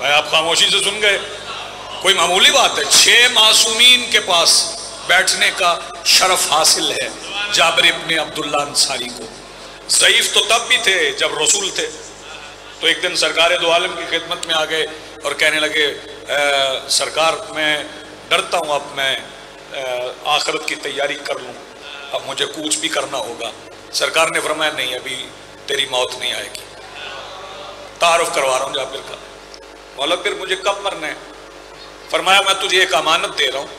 भाई आप खामोशी से सुन गए, कोई मामूली बात है। 6 मासूमीन के पास बैठने का शरफ हासिल है जाबिर इब्ने अब्दुल्ला अंसारी को। ज़ईफ तो तब भी थे जब रसूल थे। तो एक दिन सरकार दो आलम की खिदमत में आ गए और कहने लगे, सरकार मैं डरता हूँ, अब मैं आखिरत की तैयारी कर लूँ, अब मुझे कूच भी करना होगा। सरकार ने फरमाया नहीं, अभी तेरी मौत नहीं आएगी, तारुफ करवा रहा हूँ जाबिर का। मौला फिर मुझे कब मरना है? फरमाया मैं तुझे एक अमानत दे रहा हूँ,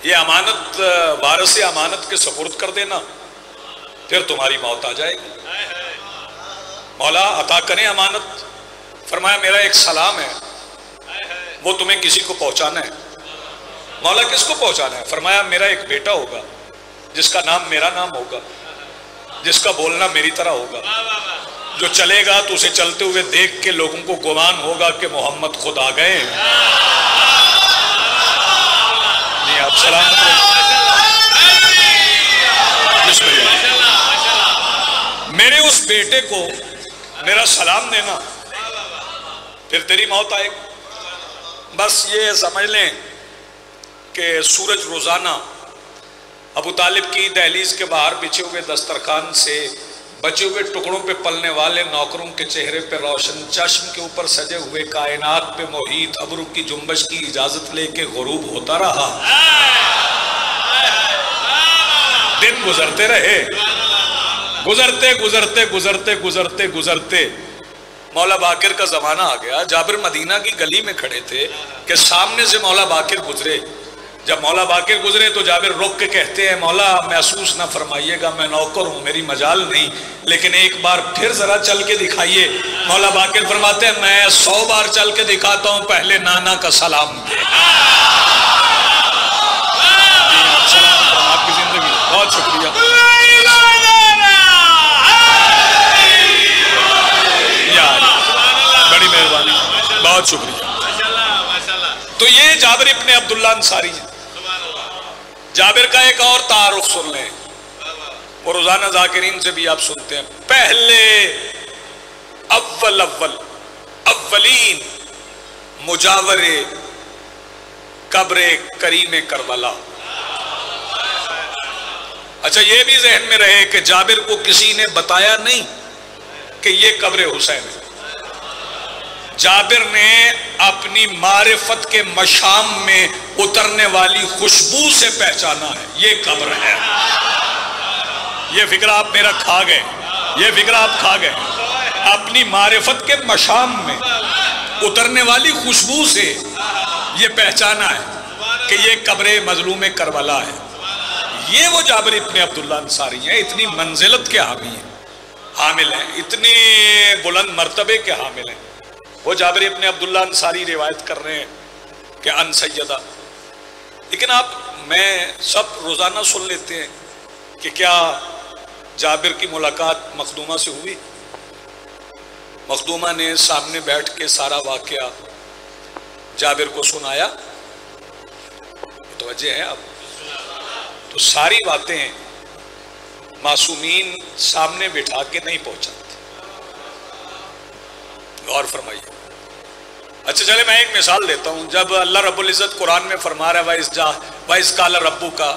ये अमानत वारिस अमानत के सुपुर्द कर देना, फिर तुम्हारी मौत आ जाएगी। मौला अता करें अमानत। फरमाया मेरा एक सलाम है, वो तुम्हें किसी को पहुंचाना है। मौला किसको पहुंचाना है? फरमाया मेरा एक बेटा होगा जिसका नाम मेरा नाम होगा, जिसका बोलना मेरी तरह होगा, जो चलेगा तो उसे चलते हुए देख के लोगों को गुमान होगा कि मोहम्मद खुद आ गए। नहीं आप सलामत रहिए। मेरे उस बेटे को मेरा सलाम देना, फिर तेरी मौत आएगी। बस ये समझ लें कि सूरज रोजाना अबू तालिब की दहलीज के बाहर बिछे हुए दस्तरखान से बचे हुए टुकड़ों पे पलने वाले नौकरों के चेहरे पे रोशन चश्म के ऊपर सजे हुए कायनात पे मोहित अबरू की जुम्बश की इजाजत लेके गुरूब होता रहा। दिन गुजरते रहे, गुजरते गुजरते गुजरते गुजरते गुजरते मौला बाकिर का जमाना आ गया। जाबिर मदीना की गली में खड़े थे कि सामने से मौला बाकिर गुजरे। जब मौला बाकिर गुजरे तो जाबिर रुक के कहते हैं, मौला महसूस ना फरमाइएगा, मैं नौकर हूँ, मेरी मजाल नहीं, लेकिन एक बार फिर जरा चल के दिखाइए। मौला बाकिर फरमाते हैं, मैं 100 बार चल के दिखाता हूँ, पहले नाना का सलाम दे। आपकी जिंदगी बहुत शुक्रिया, बड़ी मेहरबानी, बहुत शुक्रिया। तो ये जाबिर इब्ने अब्दुल्ला अंसारी है। जाबिर का एक और तारुफ सुन लें, वो रोजाना जाकिरीन से भी आप सुनते हैं। पहले अव्वलीन मुजावरे कब्रे करीम करबला। अच्छा ये भी जहन में रहे कि जाबिर को किसी ने बताया नहीं कि ये कब्र हुसैन है। जाबिर ने अपनी मारिफत के मशाम में उतरने वाली खुशबू से पहचाना है, ये कब्र है। ये फिक्र आप मेरा खा गए, ये फिक्र आप खा गए। अपनी मारिफत के मशाम में उतरने वाली खुशबू से ये पहचाना है कि ये कब्र मजलूम करबला है। ये वो जाबिर इब्ने अब्दुल्ला अंसारी हैं, इतनी मंजिलत के हामिल हैं, इतने बुलंद मर्तबे के हामिल हैं। वो जाबिर इब्ने अब्दुल्ला अंसारी रिवायत कर रहे हैं कि अन सैयदा। लेकिन मैं सब रोजाना सुन लेते हैं कि क्या जाबिर की मुलाकात मखदूमा से हुई? मखदूमा ने सामने बैठ के सारा वाकया जाबिर को सुनाया। तो वजह है अब तो सारी बातें मासूमीन सामने बिठा के नहीं पहुंचाते। गौर फरमाइए। अच्छा चले मैं एक मिसाल देता हूं। जब अल्लाह रब्बुल इज़्ज़त कुरान में फरमा रहा है वाइस काला रब्बू का,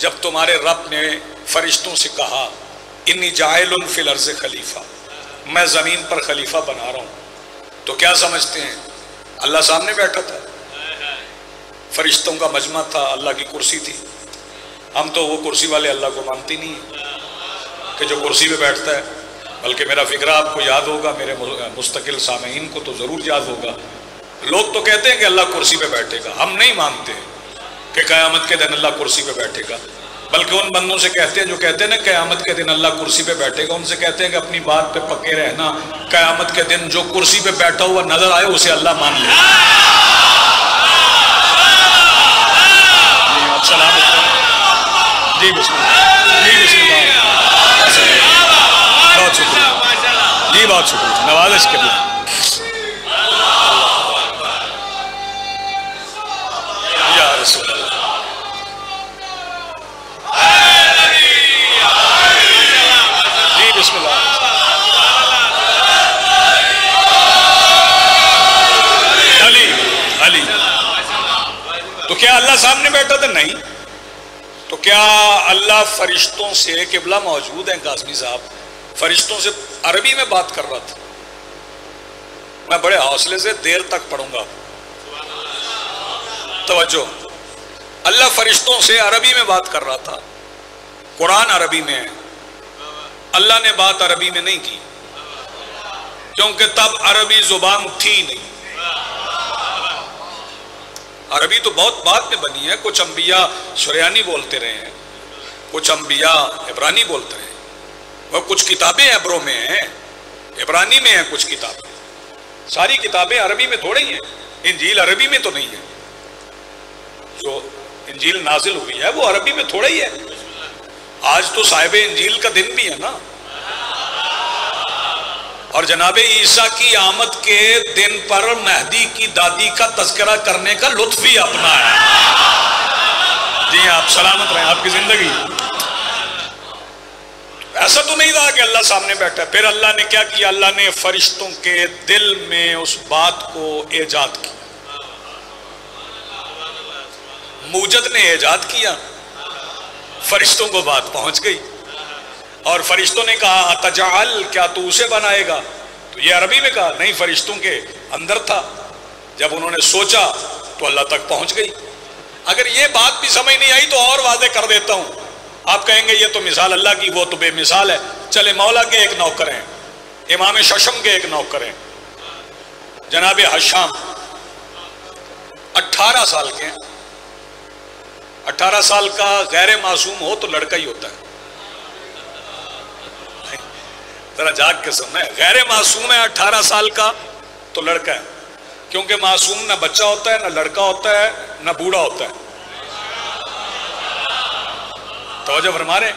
जब तुम्हारे रब ने फरिश्तों से कहा इन्नी जाइलुन फिल अर्ज़ खलीफा, मैं ज़मीन पर खलीफा बना रहा हूं, तो क्या समझते हैं? अल्लाह सामने बैठा था, फरिश्तों का मजमा था, अल्लाह की कुर्सी थी। हम तो वो कुर्सी वाले अल्लाह को मानते नहीं कि जो कुर्सी पे बैठता है। बल्कि मेरा फिक्र आपको याद होगा, मेरे मुस्तकिल सामीन को तो ज़रूर याद होगा। लोग तो कहते हैं कि अल्लाह कुर्सी पे बैठेगा, हम नहीं मानते कि क़यामत के दिन अल्लाह कुर्सी पे बैठेगा। बल्कि उन बंदों से कहते हैं जो कहते हैं ना क़यामत के दिन अल्लाह कुर्सी पे बैठेगा, उनसे कहते हैं कि अपनी बात पे पक्के रहना, क़यामत के दिन जो कुर्सी पे बैठा हुआ नजर आए उसे अल्लाह मान ले। जी बिस्मिल्लाह, बहुत शुक्रिया जी, बहुत शुक्रिया, नवाज़िश के लिए। या रसूल अल्लाह, जी बिस्मिल्लाह। क्या अल्लाह सामने बैठा था? नहीं। तो क्या अल्लाह फरिश्तों से, किबला मौजूद है काज़मी साहब, फरिश्तों से अरबी में बात कर रहा था? मैं बड़े हौसले से देर तक पढ़ूंगा, तवज्जो। अल्लाह फरिश्तों से अरबी में बात कर रहा था, कुरान अरबी में है। अल्लाह ने बात अरबी में नहीं की, क्योंकि तब अरबी जुबान थी नहीं। अरबी तो बहुत बाद में बनी है। कुछ अंबिया सुरयानी बोलते रहे हैं, कुछ अंबिया इब्रानी बोलते रहे। वह कुछ किताबें इब्रो में हैं, इब्रानी में हैं कुछ किताबें। सारी किताबें अरबी में थोड़ी हैं। इंजील अरबी में तो नहीं है, जो इंजील नाजिल हुई है वो अरबी में थोड़ा ही है। आज तो साहिब इंजील का दिन भी है ना, और जनाबे ईसा की आमद के दिन पर मेहदी की दादी का तज़किरा करने का लुत्फ भी अपना है। जी आप सलामत रहें, आपकी जिंदगी। ऐसा तो नहीं रहा कि अल्लाह सामने बैठा है। फिर अल्लाह ने क्या किया? अल्लाह ने फरिश्तों के दिल में उस बात को ईजाद किया। मूजद ने ईजाद किया, फरिश्तों को बात पहुंच गई। और फरिश्तों ने कहा तजाल, क्या तू उसे बनाएगा? तो ये अरबी में कहा, नहीं, फरिश्तों के अंदर था। जब उन्होंने सोचा तो अल्लाह तक पहुंच गई। अगर ये बात भी समझ नहीं आई तो और वादे कर देता हूं। आप कहेंगे ये तो मिसाल अल्लाह की, वो तो बेमिसाल है। चले मौला के एक नौकर हैं, इमाम शशम के एक नौकर हैं, जनाब हशाम, 18 साल के हैं। 18 साल का गैर मासूम हो तो लड़का ही होता है। जरा जाग के सुनना है, गैर मासूम है 18 साल का तो लड़का है, क्योंकि मासूम ना बच्चा होता है, ना लड़का होता है, ना बूढ़ा होता है। तवज्जो फरमा रहे,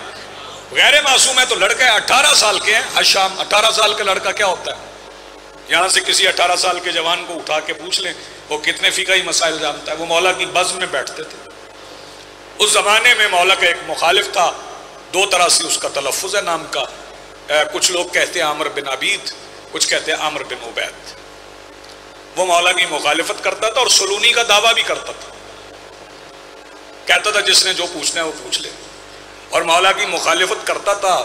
गैर मासूम है तो लड़का है। 18 साल के हैं हशाम। 18 साल का लड़का क्या होता है? यहां से किसी 18 साल के जवान को उठा के पूछ लें वो कितने फिकाही मसाइल जानता है। वो मौला की बज़्म में बैठते थे। उस जमाने में मौला का एक मुखालिफ था, दो तरह से उसका तलफ़्फ़ुज़ है नाम का। कुछ लोग कहते हैं आमर बिन अबीद, कुछ कहते हैं आमर बिन उबैद। वो मौला की मुखालिफत करता था और सलूनी का दावा भी करता था। कहता था जिसने जो पूछना है वो पूछ ले, और मौला की मुखालिफत करता था,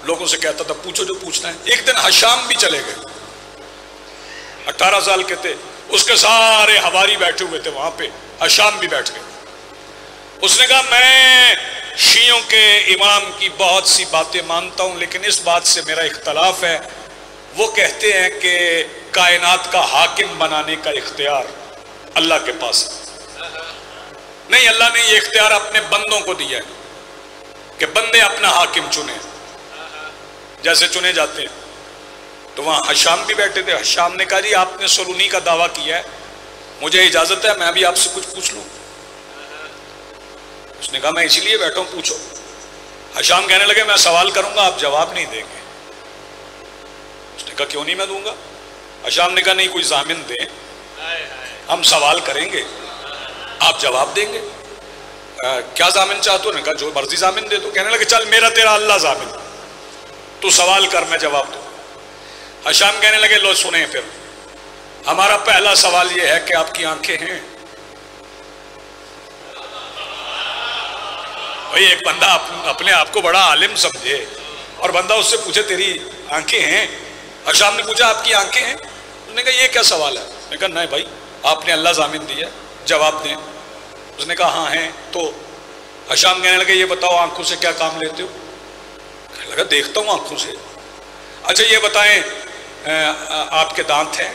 लोगों से कहता था पूछो जो पूछना है। एक दिन हशाम भी चले गए, 18 साल के थे, उसके सारे हवारी बैठे हुए थे वहां पे, हशाम भी बैठ गए। उसने कहा मैं शियों के इमाम की बहुत सी बातें मानता हूं, लेकिन इस बात से मेरा इख्तलाफ है। वो कहते हैं कि कायनात का हाकिम बनाने का इख्तियार अल्लाह के पास है। नहीं, अल्लाह ने ये इख्तियार अपने बंदों को दिया है कि बंदे अपना हाकिम चुने, जैसे चुने जाते हैं। तो वहां हशाम भी बैठे थे। हशाम ने कहा जी आपने सलूनी का दावा किया है, मुझे इजाजत है मैं भी आपसे कुछ पूछ लूं? उसने कहा मैं इसीलिए बैठा हूं, पूछो। हशाम कहने लगे मैं सवाल करूंगा, आप जवाब नहीं देंगे। उसने कहा क्यों नहीं, मैं दूंगा। हशाम ने कहा नहीं, कोई जामिन दे, हम सवाल करेंगे, आप जवाब देंगे। क्या जामिन चाहते हो? ने कहा जो मर्जी जामिन दे दो। कहने लगे चल मेरा तेरा अल्लाह जामिन, तू सवाल कर मैं जवाब दूं। हशाम कहने लगे लो सुने, फिर हमारा पहला सवाल यह है कि आपकी आंखें हैं? भाई एक बंदा अपने आप को बड़ा आलिम समझे और बंदा उससे पूछे तेरी आंखें हैं? हशाम ने पूछा आपकी आंखें हैं? उसने कहा ये क्या सवाल है? मैंने कहा नहीं भाई, आपने अल्लाह जामिन दिया, जवाब दें। उसने कहा हाँ हैं। तो हशाम कहने लगे ये बताओ आंखों से क्या काम लेते हो? कहने लगा देखता हूँ आंखों से। अच्छा ये बताएं आपके दांत हैं?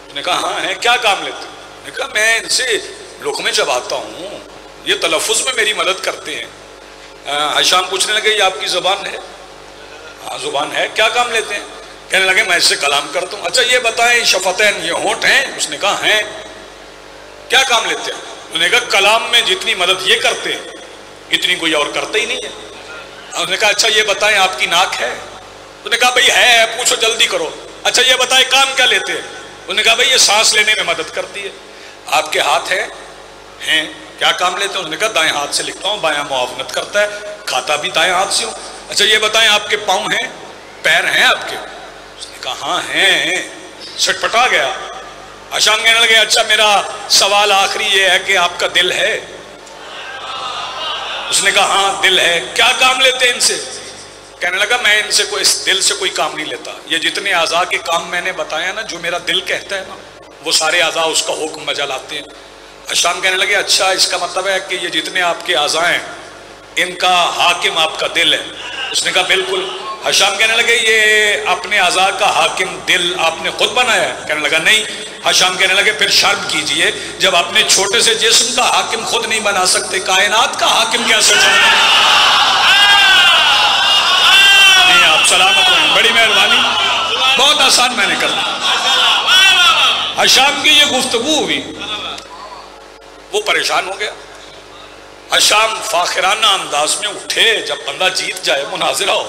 उसने कहा हाँ हैं। क्या काम लेते हो? मैंने कहा मैं इनसे लुक़मे चबाता हूँ, ये तलफ़्फ़ुज़ में मेरी मदद करते हैं। हशाम पूछने लगे ये आपकी ज़ुबान है? हाँ ज़ुबान है। क्या काम लेते हैं? कहने लगे मैं इससे कलाम करता हूँ। अच्छा ये बताएं शफ़तैन, ये होंठ हैं? उसने कहा हैं। क्या काम लेते हैं? उसने कहा कलाम में जितनी मदद ये करते हैं इतनी कोई और करता ही नहीं है। उसने कहा अच्छा ये बताएं आपकी नाक है? उसने कहा भाई है, पूछो जल्दी करो। अच्छा ये बताएं काम क्या लेते हैं? उसने कहा भाई ये सांस लेने में मदद करती है। आपके हाथ हैं? क्या काम लेते हैं? उसने कहा दाएं हाथ से लिखता हूँ, बायां मुआवनत करता है, खाता भी दाएं हाथ से हूँ। अच्छा ये बताएं आपके पाँव हैं, पैर हैं आपके? उसने कहा हाँ हैं। छटपटा गया। हशाम कहने लगे अच्छा मेरा सवाल आखिरी ये है कि आपका दिल है? उसने कहा हाँ दिल है। क्या काम लेते हैं इनसे? कहने लगा मैं इनसे कोई, इस दिल से कोई काम नहीं लेता। ये जितने आज़ा के काम मैंने बताया ना, जो मेरा दिल कहता है ना, वो सारे आज़ा उसका हुक्म बजा लाते हैं। हशाम कहने लगे अच्छा इसका मतलब है कि ये जितने आपके आज़ा हैं इनका हाकिम आपका दिल है? उसने कहा बिल्कुल। हशाम कहने लगे ये अपने आज़ा का हाकिम दिल आपने खुद बनाया है? कहने लगा नहीं। हशाम कहने लगे फिर शर्म कीजिए, जब अपने छोटे से जिस्म का हाकिम खुद नहीं बना सकते, कायनात का हाकिम कैसे बने? आप सलामत रहें, बड़ी मेहरबानी, बहुत आसान मैंने कर दी। हशाम की ये गुफ्तगू हुई, वो परेशान हो गया। हशाम फाखिराना अंदाज में उठे, जब बंदा जीत जाए, मुनाजिरा हो,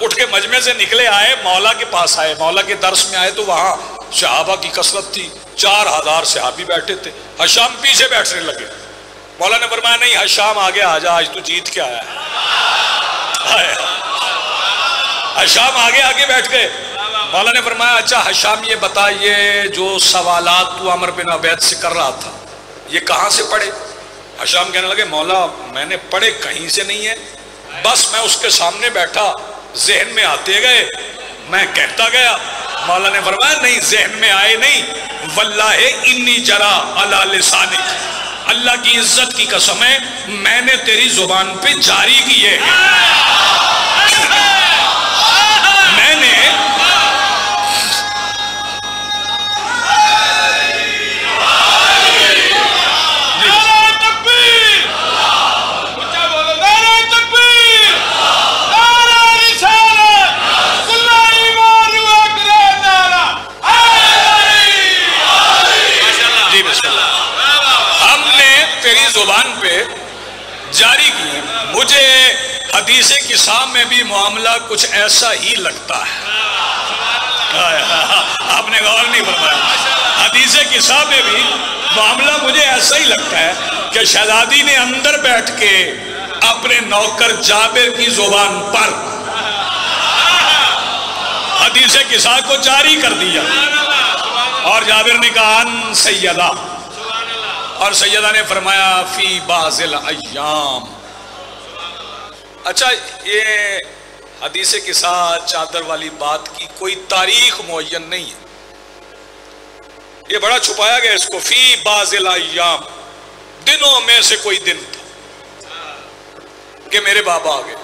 उठ के मजमे से निकले, आए मौला के पास आए, मौला के दर्स में आए तो वहां सहाबा की कसरत थी, 4000 सहाबी बैठे थे। हशाम पीछे बैठने लगे। मौला ने फरमाया नहीं हशाम आगे आ जा, आज तू जीत के आया है। हशाम आगे आगे बैठ गए। मौला ने फरमाया अच्छा हशाम ये बता, ये जो सवालात तू अमर बिन अबैद से कर रहा था ये कहां से पढ़े? हशाम कहने लगे मौला मैंने पढ़े कहीं से नहीं है, बस मैं उसके सामने बैठा, जहन में आते गए, मैं कहता गया। मौला ने फरमाया नहीं जहन में आए नहीं, वल्लाहि इन्नी जरा अला लिसानिक, अल्लाह की इज्जत की कसम है मैंने तेरी जुबान पे जारी किए हैं। मैंने जुबान पे जारी की। मुझे हदीसे किस्सा में भी मामला कुछ ऐसा ही लगता है। आपने गौर नहीं फरमाया, हदीसे किस्सा में भी मामला मुझे ऐसा ही लगता है कि शहजादी ने अंदर बैठ के अपने नौकर जाबिर की जुबान पर हदीसे किस्सा को जारी कर दिया और जाबिर ने कहा अन सैयदा, और सैयदा ने फरमाया फी बाज़िल अय्याम। अच्छा ये हदीसे के साथ चादर वाली बात की कोई तारीख मुअय्यन नहीं है, ये बड़ा छुपाया गया इसको। फी बाज़िल अय्याम, दिनों में से कोई दिन था कि मेरे बाबा आ गए।